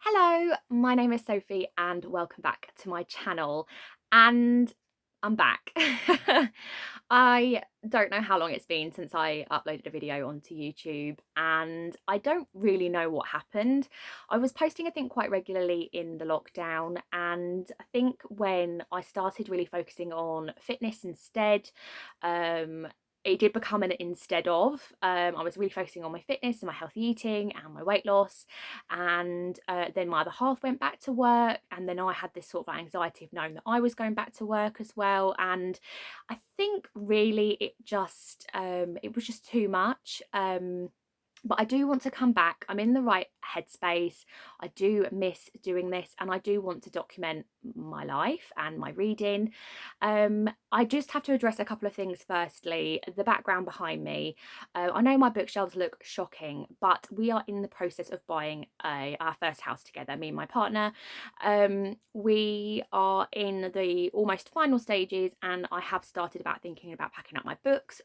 Hello, my name is Sophie and welcome back to my channel. And I'm back. I don't know how long it's been since I uploaded a video onto YouTube, and I don't really know what happened. I was posting, I think, quite regularly in the lockdown, and I think when I started really focusing on fitness instead, it did become an instead of. I was really focusing on my fitness and my healthy eating and my weight loss, and then my other half went back to work, and then I had this sort of anxiety of knowing that I was going back to work as well. And I think really it was just too much. But I do want to come back. I'm in the right headspace. I do miss doing this, and I do want to document my life and my reading. I just have to address a couple of things. Firstly, the background behind me. I know my bookshelves look shocking, but we are in the process of buying our first house together, me and my partner. We are in the almost final stages, and I have started about thinking about packing up my books,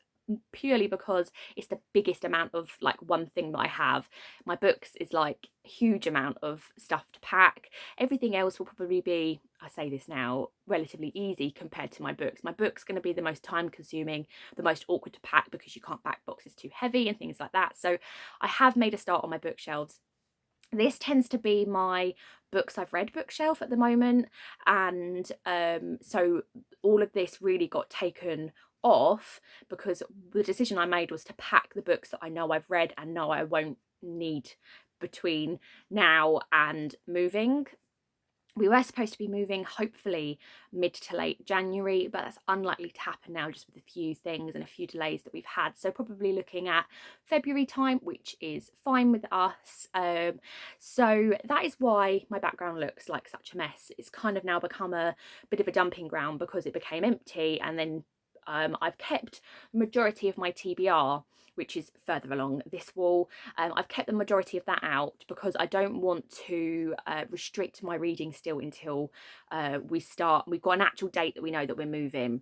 purely because it's the biggest amount of like one thing that I have. My books is like a huge amount of stuff to pack. Everything else will probably be, I say this now, relatively easy compared to my books. My book's going to be the most time consuming, the most awkward to pack, because you can't pack boxes too heavy and things like that. So I have made a start on my bookshelves. This tends to be my books I've read bookshelf at the moment, and so all of this really got taken off because the decision I made was to pack the books that I know I've read and know I won't need between now and moving. We were supposed to be moving hopefully mid to late January, but that's unlikely to happen now, just with a few things and a few delays that we've had. So probably looking at February time, which is fine with us. So that is why my background looks like such a mess. It's kind of now become a bit of a dumping ground because it became empty, and then I've kept the majority of my TBR, which is further along this wall. I've kept the majority of that out because I don't want to restrict my reading still until we've got an actual date that we know that we're moving.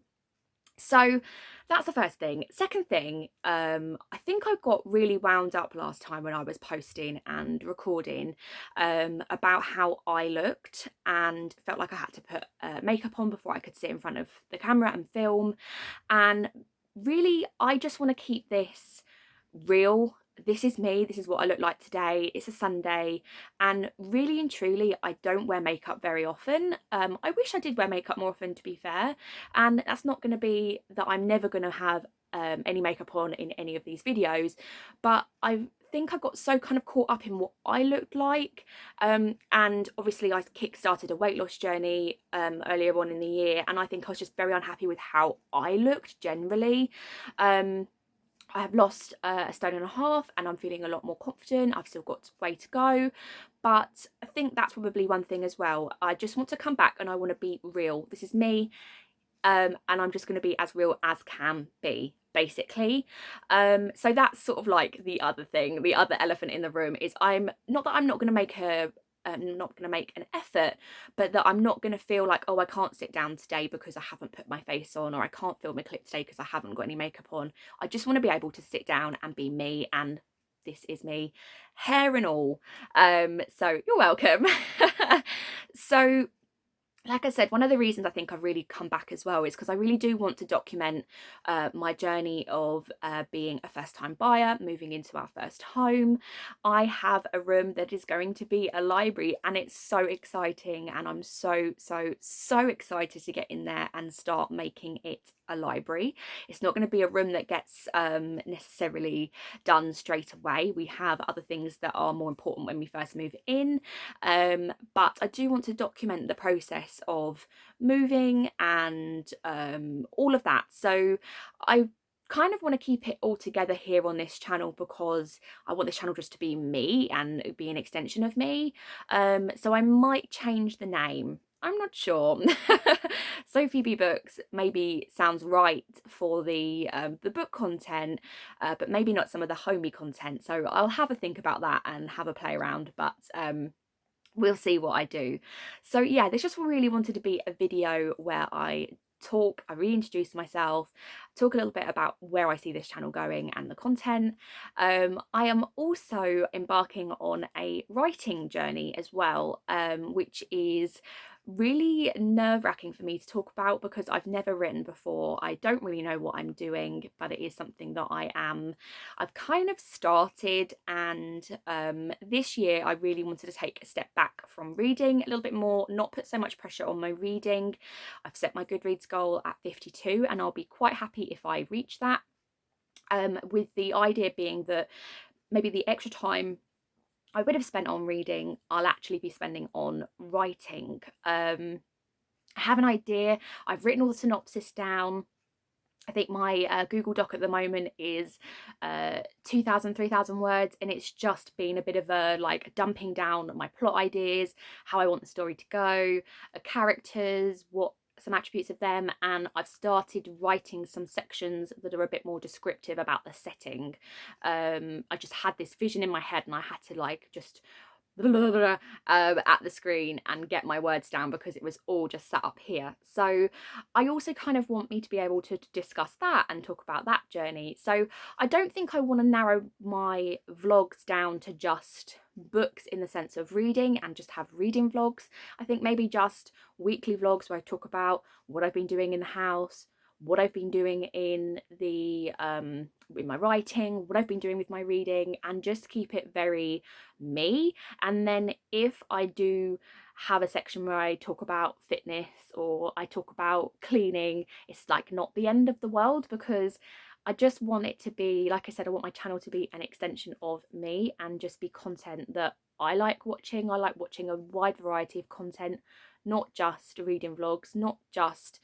So that's the first thing. Second thing, I think I got really wound up last time when I was posting and recording about how I looked, and felt like I had to put makeup on before I could sit in front of the camera and film. And really, I just want to keep this real. This is me. This is what I look like today. It's a Sunday, and really and truly, I don't wear makeup very often. I wish I did wear makeup more often, to be fair, and that's not going to be that I'm never going to have any makeup on in any of these videos, but I think I got so kind of caught up in what I looked like, and obviously I kick-started a weight loss journey earlier on in the year, and I think I was just very unhappy with how I looked generally. I have lost a stone and a half, and I'm feeling a lot more confident. I've still got way to go, but I think that's probably one thing as well. I just want to come back and I want to be real. This is me, and I'm just going to be as real as can be, basically. So that's sort of like the other thing, the other elephant in the room is I'm not going to make an effort, but that I'm not going to feel like, oh, I can't sit down today because I haven't put my face on, or I can't film a clip today because I haven't got any makeup on. I just want to be able to sit down and be me, and this is me, hair and all. So you're welcome. So like I said, one of the reasons I think I've really come back as well is because I really do want to document my journey of being a first-time buyer, moving into our first home. I have a room that is going to be a library, and it's so exciting, and I'm so excited to get in there and start making it a library. It's not going to be a room that gets necessarily done straight away. We have other things that are more important when we first move in, but I do want to document the process of moving and all of that. So I kind of want to keep it all together here on this channel because I want this channel just to be me and be an extension of me. So I might change the name. I'm not sure. Sophie B Books maybe sounds right for the book content, but maybe not some of the homey content. So I'll have a think about that and have a play around, but we'll see what I do. So yeah, this just really wanted to be a video where I I reintroduce myself, talk a little bit about where I see this channel going and the content. I am also embarking on a writing journey as well, which is really nerve-wracking for me to talk about because I've never written before. I don't really know what I'm doing, but it is something that I've kind of started, and this year I really wanted to take a step back from reading a little bit more, not put so much pressure on my reading. I've set my Goodreads goal at 52 and I'll be quite happy if I reach that, with the idea being that maybe the extra time I would have spent on reading, I'll actually be spending on writing. I have an idea. I've written all the synopsis down. I think my Google Doc at the moment is 2,000, 3,000 words, and it's just been a bit of a like dumping down my plot ideas, how I want the story to go, characters, what some attributes of them, and I've started writing some sections that are a bit more descriptive about the setting. I just had this vision in my head and I had to like just at the screen and get my words down because it was all just sat up here. So I also kind of want me to be able to discuss that and talk about that journey. So I don't think I want to narrow my vlogs down to just books in the sense of reading and just have reading vlogs. I think maybe just weekly vlogs where I talk about what I've been doing in the house, what I've been doing in the with my writing, what I've been doing with my reading, and just keep it very me. And then if I do have a section where I talk about fitness or I talk about cleaning, it's like not the end of the world, because I just want it to be, like I said, I want my channel to be an extension of me and just be content that I like watching. I like watching a wide variety of content, not just reading vlogs, not just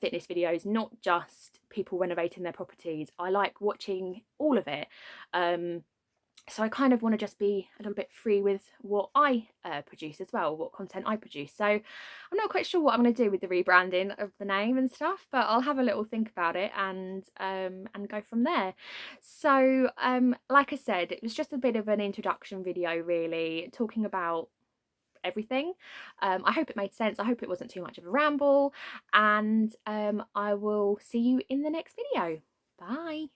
fitness videos, not just people renovating their properties. I like watching all of it. So I kind of want to just be a little bit free with what I produce as well, what content I produce. So I'm not quite sure what I'm going to do with the rebranding of the name and stuff, but I'll have a little think about it and go from there. So like I said, it was just a bit of an introduction video, really, talking about everything. I hope it made sense. I hope it wasn't too much of a ramble, and I will see you in the next video. Bye.